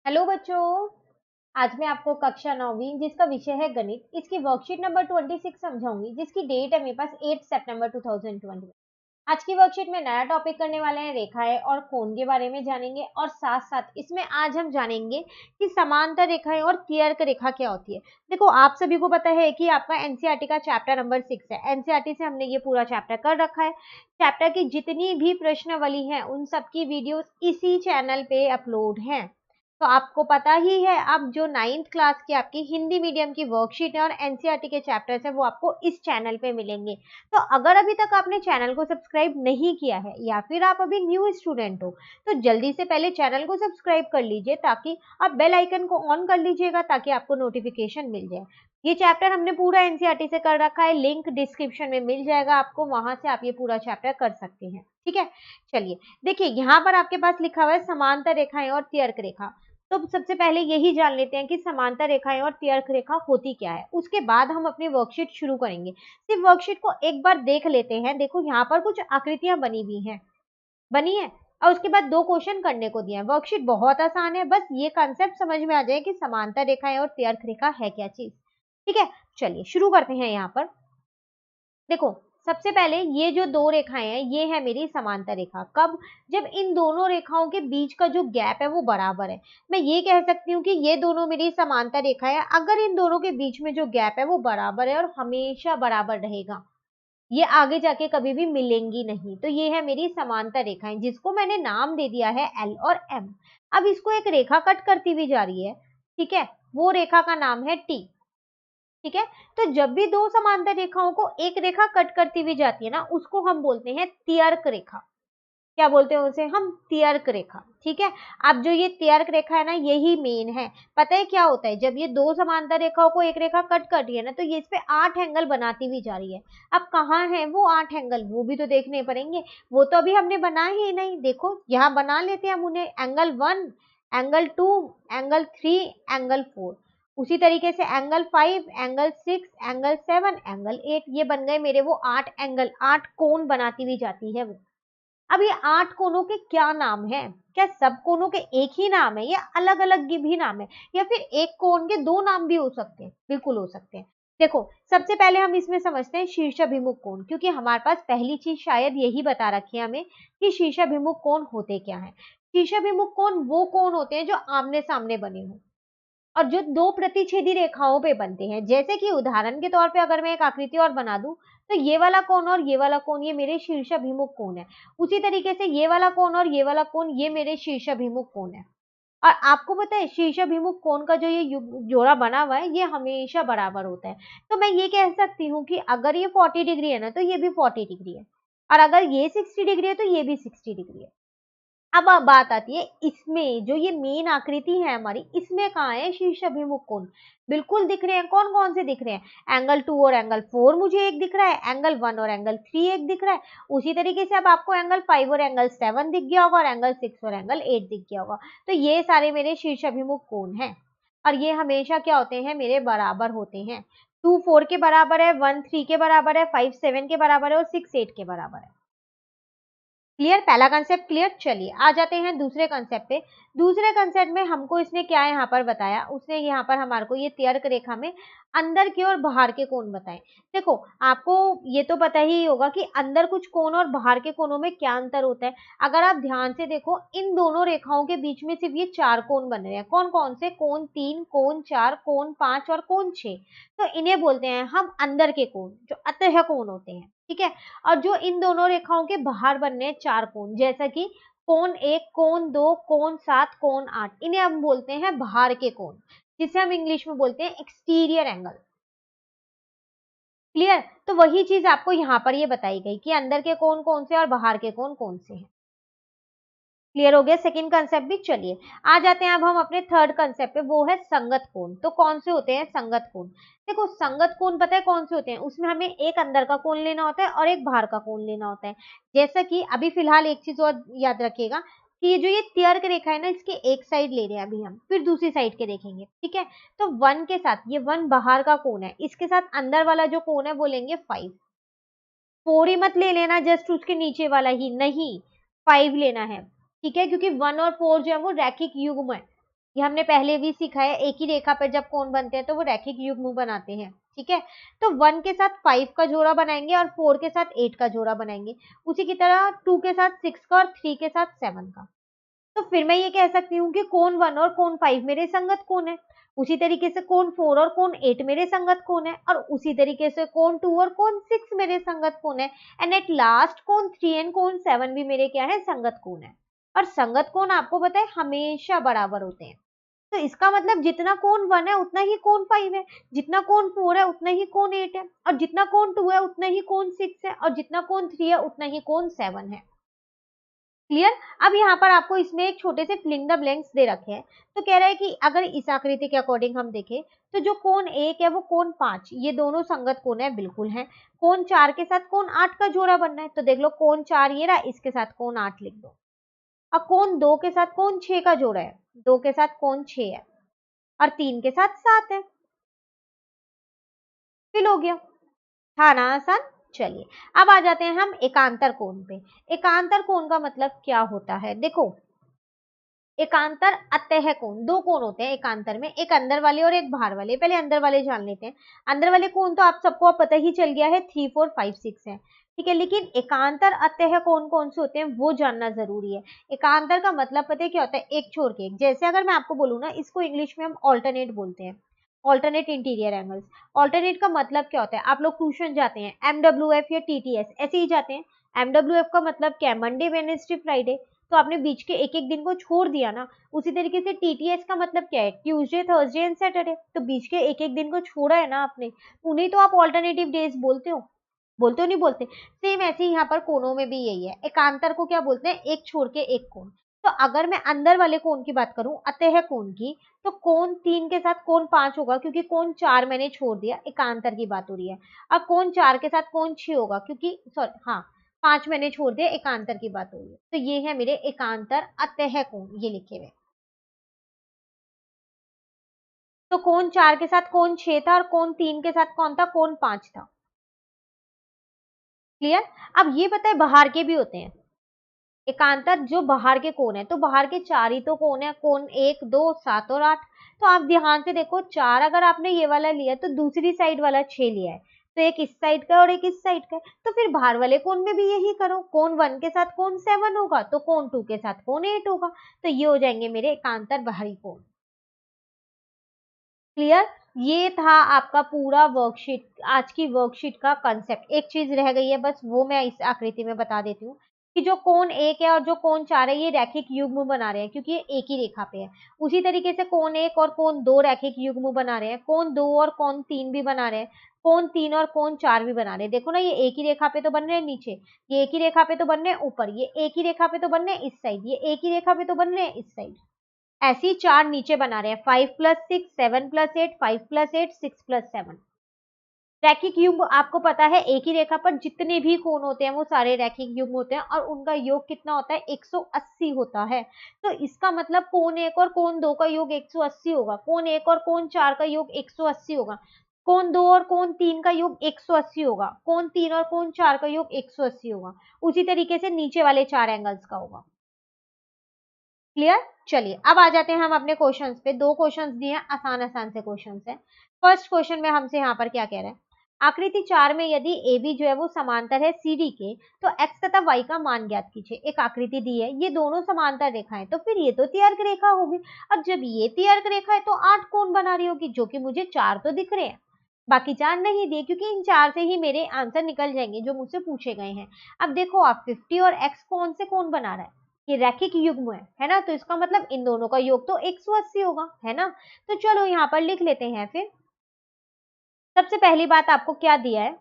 Hello बच्चों। आज मैं आपको कक्षा 9वीं जिसका विषय है गणित, इसकी वर्कशीट नंबर 26 समझाऊंगी, जिसकी डेट है मेरे पास 8 सितंबर 2020। आज की वर्कशीट में नया टॉपिक करने वाले हैं, रेखाएं और कोण के बारे में जानेंगे, और साथ साथ इसमें आज हम जानेंगे कि समांतर रेखाएं और तिर्यक रेखा क्या होती है। देखो, आप सभी को पता है कि आपका एनसीईआरटी का चैप्टर नंबर 6 है। एनसीईआरटी से हमने ये पूरा चैप्टर कर रखा है। चैप्टर की जितनी भी प्रश्नावली है उन सबकी वीडियोस इसी चैनल पे अपलोड हैं। तो आपको पता ही है, अब जो 9th क्लास की आपकी हिंदी मीडियम की वर्कशीट है और एनसीईआरटी के चैप्टर्स है वो आपको इस चैनल पे मिलेंगे। तो अगर अभी तक आपने चैनल को सब्सक्राइब नहीं किया है या फिर आप अभी न्यू स्टूडेंट हो, तो जल्दी से पहले चैनल को सब्सक्राइब कर लीजिए, ताकि आप बेल आइकन को ऑन कर लीजिएगा ताकि आपको नोटिफिकेशन मिल जाए। ये चैप्टर हमने पूरा एनसीईआरटी से कर रखा है, लिंक डिस्क्रिप्शन में मिल जाएगा आपको, वहां से आप ये पूरा चैप्टर कर सकते हैं। ठीक है, चलिए देखिए, यहाँ पर आपके पास लिखा हुआ है समांतर रेखाएं और तिर्यक रेखा। तो सबसे पहले यही जान लेते हैं कि समांतर रेखाएं और तिर्यक रेखा होती क्या है, उसके बाद हम अपनी वर्कशीट शुरू करेंगे। सिर्फ वर्कशीट को एक बार देख लेते हैं। देखो, यहाँ पर कुछ आकृतियां बनी है और उसके बाद दो क्वेश्चन करने को दिए हैं। वर्कशीट बहुत आसान है, बस ये कॉन्सेप्ट समझ में आ जाए कि समांतर रेखाएं और तिर्यक रेखा है क्या चीज। ठीक है, चलिए शुरू करते हैं। यहाँ पर देखो, सबसे पहले ये जो दो रेखाएं हैं ये है मेरी समांतर रेखा। कब? जब इन दोनों रेखाओं के बीच का जो गैप है वो बराबर है। मैं ये कह सकती हूँ कि ये दोनों मेरी समांतर रेखाएं हैं अगर इन दोनों के बीच में जो गैप है वो बराबर है और हमेशा बराबर रहेगा। ये आगे जाके कभी भी मिलेंगी नहीं। तो ये है मेरी समांतर रेखाएं, जिसको मैंने नाम दे दिया है एल और एम। अब इसको एक रेखा कट करती हुई जा रही है। ठीक है, वो रेखा का नाम है टी। ठीक है, तो जब भी दो समांतर रेखाओं को एक रेखा कट करती हुई जाती है ना, उसको हम बोलते हैं तिर्यक रेखा। क्या बोलते हैं उसे हम? तिर्यक रेखा। ठीक है, अब जो ये तिर्यक रेखा है ना, यही मेन है। पता है क्या होता है, जब ये दो समांतर रेखाओं को एक रेखा कट कर रही है ना, तो ये इस पे 8 एंगल बनाती हुई जा रही है। अब कहाँ है वो 8 एंगल, वो भी तो देखने पड़ेंगे। वो तो अभी हमने बनाए ही नहीं। देखो, यहाँ बना लेते हैं हम उन्हें। Angle 1, angle 2, angle 3, angle 4। उसी तरीके से एंगल 5, एंगल 6, एंगल 7, एंगल 8। ये बन गए मेरे वो 8 एंगल, 8 कोण बनाती हुई जाती है वो। अब ये 8 कोनों के क्या नाम है? क्या सब कोनों के एक ही नाम है या अलग अलग भी नाम है, या फिर एक कोण के दो नाम भी हो सकते हैं? बिल्कुल हो सकते हैं। देखो, सबसे पहले हम इसमें समझते हैं शीर्षाभिमुख कोण, क्योंकि हमारे पास पहली चीज शायद यही बता रखी है हमें कि शीर्षाभिमुख कोण होते क्या है। शीर्षाभिमुख कोण वो कोण होते हैं जो आमने सामने बने हों और जो दो प्रतिच्छेदी रेखाओं पे बनते हैं। जैसे कि उदाहरण के तौर पे अगर मैं एक आकृति और बना दूं, तो ये वाला कोण और ये वाला कोण ये मेरे शीर्षाभिमुख कोण है। उसी तरीके से ये वाला कोण और ये वाला कोण ये मेरे शीर्षाभिमुख कोण है। और आपको पता है, शीर्षाभिमुख कोण का जो ये जोड़ा बना हुआ है ये हमेशा बराबर होता है। तो मैं ये कह सकती हूँ कि अगर ये 40 डिग्री है ना, तो ये भी 40 डिग्री है, और अगर ये 60 डिग्री है तो ये भी 60 डिग्री है। अब बात आती है इसमें, जो ये मेन आकृति है हमारी, इसमें कहाँ है शीर्षाभिमुख कोण? बिल्कुल दिख रहे हैं। कौन कौन से दिख रहे हैं? एंगल 2 और एंगल 4 मुझे एक दिख रहा है, एंगल 1 और एंगल 3 एक दिख रहा है। उसी तरीके से अब आपको एंगल 5 और एंगल 7 दिख गया होगा, और एंगल 6 और एंगल 8 दिख गया होगा। तो ये सारे मेरे शीर्षाभिमुख कोण हैं, और ये हमेशा क्या होते हैं? मेरे बराबर होते हैं। 2 4 के बराबर है, 1 3 के बराबर है, 5 7 के बराबर है और 6 8 के बराबर है। क्लियर? पहला कंसेप्ट क्लियर। चलिए आ जाते हैं दूसरे कंसेप्ट पे। दूसरे कंसेप्ट में हमको इसने क्या यहाँ पर बताया, उसने यहाँ पर हमारे को ये तिर्यक रेखा में अंदर के और बाहर के कोण बताए। देखो, आपको ये तो पता ही होगा कि अंदर कुछ कोण और बाहर के कोणों में क्या अंतर होता है। अगर आप ध्यान से देखो, इन दोनों रेखाओं के बीच में सिर्फ ये 4 कोण बन रहे हैं। कौन कौन से? कोण 3, कोण 4, कोण 5 और कोण 6। तो इन्हें बोलते हैं हम अंदर के कोण, जो अतः कोण होते हैं। ठीक है, और जो इन दोनों रेखाओं के बाहर बनने हैं 4 कोण, जैसा कि कोण 1, कोण 2, कोण 7, कोण 8, इन्हें हम बोलते हैं बाहर के कोण, जिसे हम इंग्लिश में बोलते हैं एक्सटीरियर एंगल। क्लियर? तो वही चीज आपको यहाँ पर ये बताई गई कि अंदर के कोण कौन से और बाहर के कोण कौन से हैं। क्लियर हो गया सेकंड कंसेप्ट भी। चलिए आ जाते हैं अब हम अपने थर्ड कंसेप्ट पे, वो है संगत कोण। तो कौन से होते हैं संगत कोण? देखो, संगत कोण पता है कौन से होते हैं? उसमें हमें एक अंदर का कोण लेना होता है और एक बाहर का कोण लेना होता है। जैसा कि अभी फिलहाल एक चीज और याद रखिएगा कि ये जो ये तिर्यक रेखा है ना, इसके एक साइड ले रहे हैं अभी हम, फिर दूसरी साइड के देखेंगे। ठीक है, तो 1 के साथ, ये 1 बाहर का कोण है, इसके साथ अंदर वाला जो कोण है वो लेंगे 5। 4 ही मत ले लेना, जस्ट उसके नीचे वाला ही नहीं, 5 लेना है। ठीक है, क्योंकि 1 और 4 जो है वो रैखिक युग्म है। ये हमने पहले भी सीखा है, एक ही रेखा पर जब कोण बनते हैं तो वो रैखिक युग्म बनाते हैं, ठीक है। तो 1 के साथ 5 का जोड़ा बनाएंगे और 4 के साथ 8 का जोड़ा बनाएंगे। उसी की तरह 2 के साथ 6 का और 3 के साथ 7 का। तो फिर मैं ये कह सकती हूँ कि कोण 1 और कोण 5 मेरे संगत कोण है। उसी तरीके से कोण 4 और कोण 8 मेरे संगत कोण है, और उसी तरीके से कोण 2 और कोण 6 मेरे संगत कोण है, एंड एट लास्ट कोण 3 एंड कोण 7 भी मेरे क्या है, संगत कोण है। और संगत कोण आपको पता है हमेशा बराबर होते हैं। तो इसका मतलब जितना कोण 1 है उतना ही कोण 5 है, जितना कोण 4 है उतना ही कोण 8 है, और जितना कोण 2 है उतना ही कोण 6 है, और जितना कोण 3 है उतना ही कोण 7 है। क्लियर। अब यहाँ पर आपको इसमें एक छोटे से फिलिंग द ब्लैंक्स दे रखे हैं। तो कह रहा है कि अगर इस आकृति के अकॉर्डिंग हम देखें तो जो कोण 1 है वो कोण 5, ये दोनों संगत कोण है, बिल्कुल है। कोण 4 के साथ कोण 8 का जोड़ा बनना है, तो देख लो कोण 4 ये रहा, इसके साथ कोण 8 लिख दो। अब कोण 2 के साथ कोण 6 का जोड़ा है, 2 के साथ कोण 6 है, और 3 के साथ 7 है। फिल हो गया, था ना आसान। चलिए अब आ जाते हैं हम एकांतर कोण पे। एकांतर कोण का मतलब क्या होता है, देखो एकांतर अतः कोण, दो कोण होते हैं एकांतर में, एक अंदर वाले और एक बाहर वाले। पहले अंदर वाले जान लेते हैं। अंदर वाले कोण तो आप सबको अब पता ही चल गया है, 3 4 5 6 है, ठीक है। लेकिन एकांतर अतः कोण कौन से होते हैं वो जानना जरूरी है। एकांतर का मतलब पता है क्या होता है, एक छोड़ के एक। जैसे अगर मैं आपको बोलूँ ना, इसको इंग्लिश में हम ऑल्टरनेट बोलते हैं, ऑल्टरनेट इंटीरियर एंगल्स। ऑल्टरनेट का मतलब क्या होता है, आप लोग ट्यूशन जाते हैं, MWF या TTS ऐसे ही जाते हैं। MWF का मतलब क्या है, मंडे वेडनेसडे फ्राइडे, तो आपने बीच के एक एक दिन को छोड़ दिया ना। उसी तरीके से TTS का मतलब क्या है, ट्यूसडे थर्सडे एंड सैटरडे, तो बीच के एक एक दिन को छोड़ा है ना आपने, उन्हें तो आप ऑल्टरनेटिव डेज बोलते हो, बोलते हो नहीं बोलते। सेम ऐसे ही यहाँ पर कोणों में भी यही है, एकांतर को क्या बोलते हैं, एक छोड़ के एक कोण। तो अगर मैं अंदर वाले कोण की बात करूं, अतः कोण की, तो कोण 3 के साथ कोण 5 होगा, क्योंकि कोण 4 मैंने छोड़ दिया, एकांतर की बात हो रही है। अब कोण 4 के साथ कोण 6 होगा, क्योंकि सॉरी हाँ 5 मैंने छोड़ दिया, एकांतर की बात हो रही है। तो ये है मेरे एकांतर अतः कोण, ये लिखे हुए। तो कोण 4 के साथ कोण 6 था, और कोण 3 के साथ कौन था, कोण 5 था। क्लियर। अब ये पता है बाहर के भी होते हैं एकांतर, जो बाहर के कोण है, तो बाहर के 4 ही तो कोण है, कोण 1 2 7 और 8। तो आप ध्यान से देखो, 4 अगर आपने ये वाला लिया तो दूसरी साइड वाला 6 लिया है, तो एक इस साइड का और एक इस साइड का, तो फिर बाहर वाले कोण में भी यही करो। कोण 1 के साथ कोण 7 होगा, तो कोण 2 के साथ कोण 8 होगा, तो ये हो जाएंगे मेरे एकांतर बाहरी कोण। क्लियर। ये था आपका पूरा वर्कशीट, आज की वर्कशीट का कंसेप्ट। एक चीज रह गई है बस, वो मैं इस आकृति में बता देती हूँ कि जो कोण 1 है और जो कोण 4 है ये रैखिक युग्म बना रहे हैं, क्योंकि ये एक ही रेखा पे है। उसी तरीके से कोण 1 और कोण 2 रैखिक युग्म बना रहे हैं, कोण 2 और कोण 3 भी बना रहे हैं, कोण 3 और कोण 4 भी बना रहे हैं। देखो ना, ये एक ही रेखा पे तो बन रहे हैं नीचे, ये एक ही रेखा पे तो बन रहे हैं ऊपर, ये एक ही रेखा पे तो बन रहे हैं इस साइड, ये एक ही रेखा पे तो बन रहे हैं इस साइड। ऐसी 4 नीचे बना रहे हैं, 5 + 6 7 + 8 5 + 8 6 + 7। रैखिक युग्म आपको पता है, एक ही रेखा पर जितने भी कोण होते हैं वो सारे रैखिक युग्म होते हैं, और उनका योग कितना होता है, 180 होता है। तो इसका मतलब कोण 1 और कोण 2 का योग 180 होगा, कोण 1 और कोण 4 का योग 180 होगा, कोण 2 और कोण 3 का योग 180 होगा, कोण 3 और कोण 4 का योग 180 होगा। उसी तरीके से नीचे वाले 4 एंगल्स का होगा। क्लियर। चलिए अब आ जाते हैं हम अपने क्वेश्चंस पे। दो क्वेश्चंस दिए हैं, आसान आसान से क्वेश्चंस हैं। फर्स्ट क्वेश्चन में हमसे यहाँ पर क्या कह रहा है, आकृति 4 में यदि AB जो है वो समांतर है CD के, तो x तथा y का मान ज्ञात कीजिए। एक आकृति दी है, ये दोनों समांतर रेखा है, तो फिर ये तो त्यर्क रेखा होगी। अब जब ये त्यर्क रेखा है तो 8 कोण बना रही होगी, जो कि मुझे 4 तो दिख रहे हैं, बाकी 4 नहीं दिए, क्योंकि इन 4 से ही मेरे आंसर निकल जाएंगे जो मुझसे पूछे गए हैं। अब देखो आप 50 और x कौन से कोण बना रहा है, ये रैखिक युग्म है ना, तो इसका मतलब इन दोनों का योग तो 180 होगा, है ना। तो चलो यहाँ पर लिख लेते हैं। फिर सबसे पहली बात आपको क्या दिया है,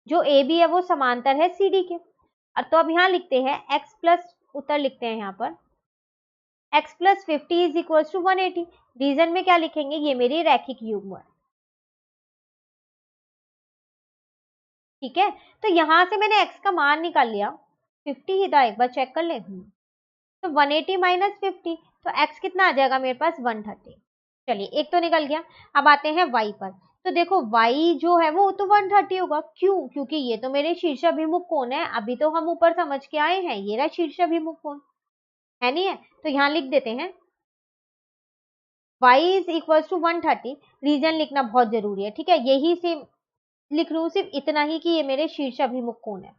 जो AB है वो समांतर है CD के। तो अब यहाँ लिखते हैं x प्लस, उत्तर लिखते हैं यहाँ पर x + 50 = 180। रीजन में क्या लिखेंगे, ये मेरी रैखिक युग्म है, ठीक है। तो यहां से मैंने x का मान निकाल लिया, 50 ही था, एक बार चेक कर ले। तो 180 - 50, तो x कितना आ जाएगा मेरे पास, 130। चलिए एक तो निकल गया। अब आते हैं y पर। तो देखो y जो है वो तो 130 होगा, क्यों, क्योंकि ये तो मेरे शीर्षाभिमुख कोण है। अभी तो हम ऊपर समझ के आए हैं, ये रहा शीर्षाभिमुख कोण, है नहीं है, तो यहाँ लिख देते हैं y is equal to 130। Reason लिखना बहुत जरूरी है, ठीक है, यही से लिख लूँ सिर्फ इतना ही कि ये मेरे शीर्ष अभिमुख कोण है।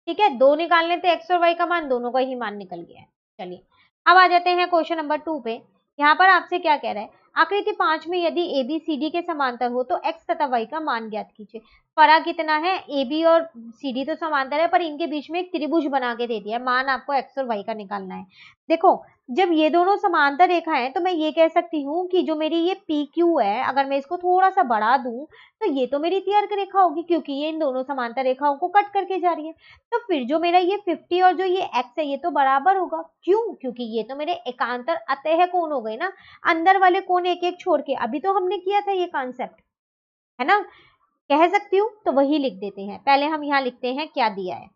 ठीक है, दो निकालने थे एक्स और वाई का मान, दोनों का ही मान निकल गया है। चलिए अब आ जाते हैं क्वेश्चन नंबर 2 पे। यहाँ पर आपसे क्या कह रहा है, आकृति 5 में यदि ए बी सी डी के समांतर हो तो एक्स तथा वाई का मान ज्ञात कीजिए। फर्क कितना है, ए बी और सी डी तो समांतर है, पर इनके बीच में एक त्रिभुज बना के दे दिया है, मान आपको एक्स और वाई का निकालना है। देखो जब ये दोनों समांतर रेखा है तो मैं ये कह सकती हूँ कि जो मेरी ये पी क्यू है, अगर मैं इसको थोड़ा सा बढ़ा दूं तो ये तो मेरी त्रिज्यक रेखा होगी, क्योंकि ये इन दोनों समांतर रेखाओं को कट करके जा रही है। तो फिर जो मेरा ये 50 और जो ये x है ये तो बराबर होगा, क्यों, क्योंकि ये तो मेरे एकांतर अतः कोण हो गए ना, अंदर वाले कोण एक एक छोड़ के, अभी तो हमने किया था ये कॉन्सेप्ट, है ना, कह सकती हूँ, तो वही लिख देते हैं। पहले हम यहाँ लिखते हैं क्या दिया है।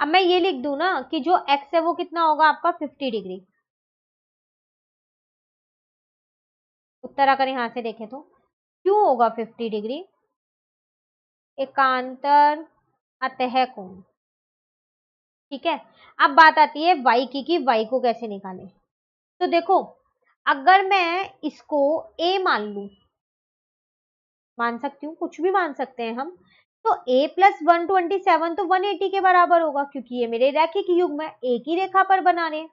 अब मैं ये लिख दूं ना कि जो x है वो कितना होगा आपका 50 डिग्री। उत्तर अगर यहाँ से देखें तो क्यों होगा 50 डिग्री, एकांतर अतः कोण। ठीक है, अब बात आती है y की कि y को कैसे निकालें। तो देखो अगर मैं इसको a मान लू, मान सकती हूँ, कुछ भी मान सकते हैं हम, तो a प्लस 127 तो 180 के बराबर होगा, क्योंकि ये मेरे रैखिक युग्म है, एक ही रेखा पर बना रहे हैं,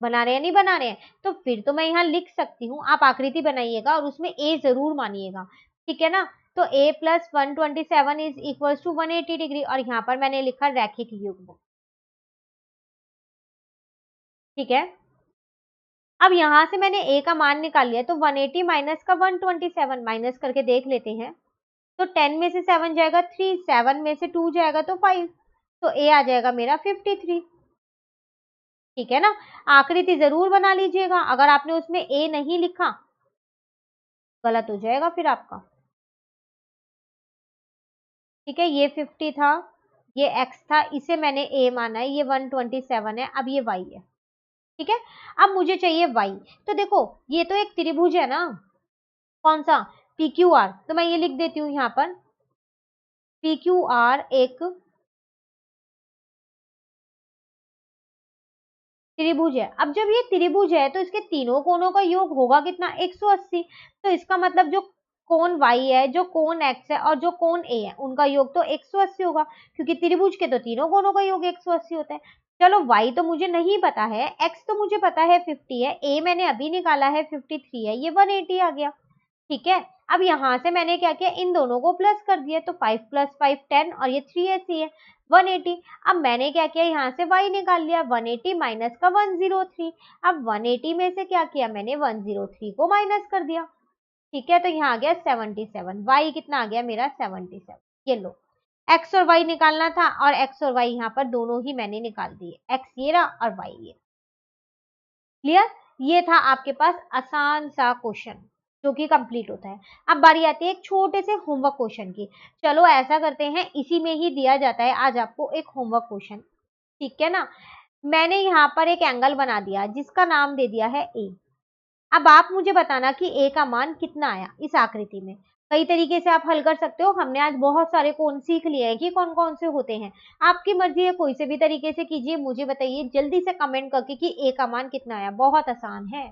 बना रहे हैं नहीं बना रहे हैं, तो फिर तो मैं यहाँ लिख सकती हूँ, आप आकृति बनाइएगा और उसमें a जरूर मानिएगा, ठीक है ना। तो a plus 127 is equal to 180 degree, और यहाँ पर मैंने लिखा रैखिक युग्म, ठीक है। अब यहां से मैंने a का मान निकाल लिया, तो 180 माइनस का 127 माइनस करके देख लेते हैं। तो 10 में से 7 जाएगा 3, 7 में से 2 जाएगा तो 5, तो a आ जाएगा मेरा 53। ठीक है ना, आकृति जरूर बना लीजिएगा, अगर आपने उसमें a नहीं लिखा गलत हो जाएगा फिर आपका। ठीक है, ये 50 था, ये x था, इसे मैंने a माना है, ये 127 है, अब ये y है। ठीक है, अब मुझे चाहिए y। तो देखो ये तो एक त्रिभुज है ना, कौन सा, पी क्यू आर, तो मैं ये लिख देती हूँ यहाँ पर पी क्यू आर एक त्रिभुज है। अब जब ये त्रिभुज है तो इसके तीनों कोणों का योग होगा कितना, 180। तो इसका मतलब जो कोण y है, जो कोण x है और जो कोण a है, उनका योग तो 180 होगा, क्योंकि त्रिभुज के तो तीनों कोणों का योग 180 होता है। चलो y तो मुझे नहीं पता है, x तो मुझे पता है 50 है, a मैंने अभी निकाला है 53 है, ये 180 आ गया। ठीक है, अब यहां से मैंने क्या किया, इन दोनों को प्लस कर दिया, तो 5 प्लस 5 10 और ये 3 ऐसी है 180। अब मैंने क्या किया, यहाँ से y निकाल लिया, 180 माइनस का 103। अब 180 में से क्या किया मैंने, 103 को माइनस कर दिया। ठीक है, तो यहाँ आ गया 77, y कितना आ गया मेरा 77। ये लो, x और y निकालना था, और x और y यहाँ पर दोनों ही मैंने निकाल दिए, x ये रहा और y ये। क्लियर, ये था आपके पास आसान सा क्वेश्चन जो कि कंप्लीट होता है। अब बारी आती है एक छोटे से होमवर्क क्वेश्चन की। चलो ऐसा करते हैं, इसी में ही दिया जाता है आज आपको एक होमवर्क क्वेश्चन, ठीक है ना। मैंने यहाँ पर एक एंगल बना दिया जिसका नाम दे दिया है ए। अब आप मुझे बताना कि ए का मान कितना आया इस आकृति में। कई तरीके से आप हल कर सकते हो, हमने आज बहुत सारे कोण सीख लिए हैं कि कौन कौन से होते हैं। आपकी मर्जी है, कोई से भी तरीके से कीजिए, मुझे बताइए जल्दी से कमेंट करके कि ए का मान कितना आया। बहुत आसान है,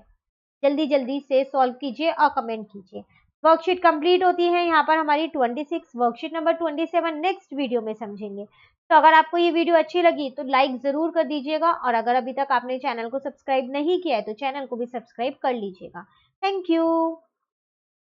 जल्दी जल्दी से सॉल्व कीजिए और कमेंट कीजिए। वर्कशीट कंप्लीट होती है यहाँ पर हमारी 26, वर्कशीट नंबर 27 नेक्स्ट वीडियो में समझेंगे। तो अगर आपको ये वीडियो अच्छी लगी तो लाइक जरूर कर दीजिएगा, और अगर अभी तक आपने चैनल को सब्सक्राइब नहीं किया है तो चैनल को भी सब्सक्राइब कर लीजिएगा। Thank you.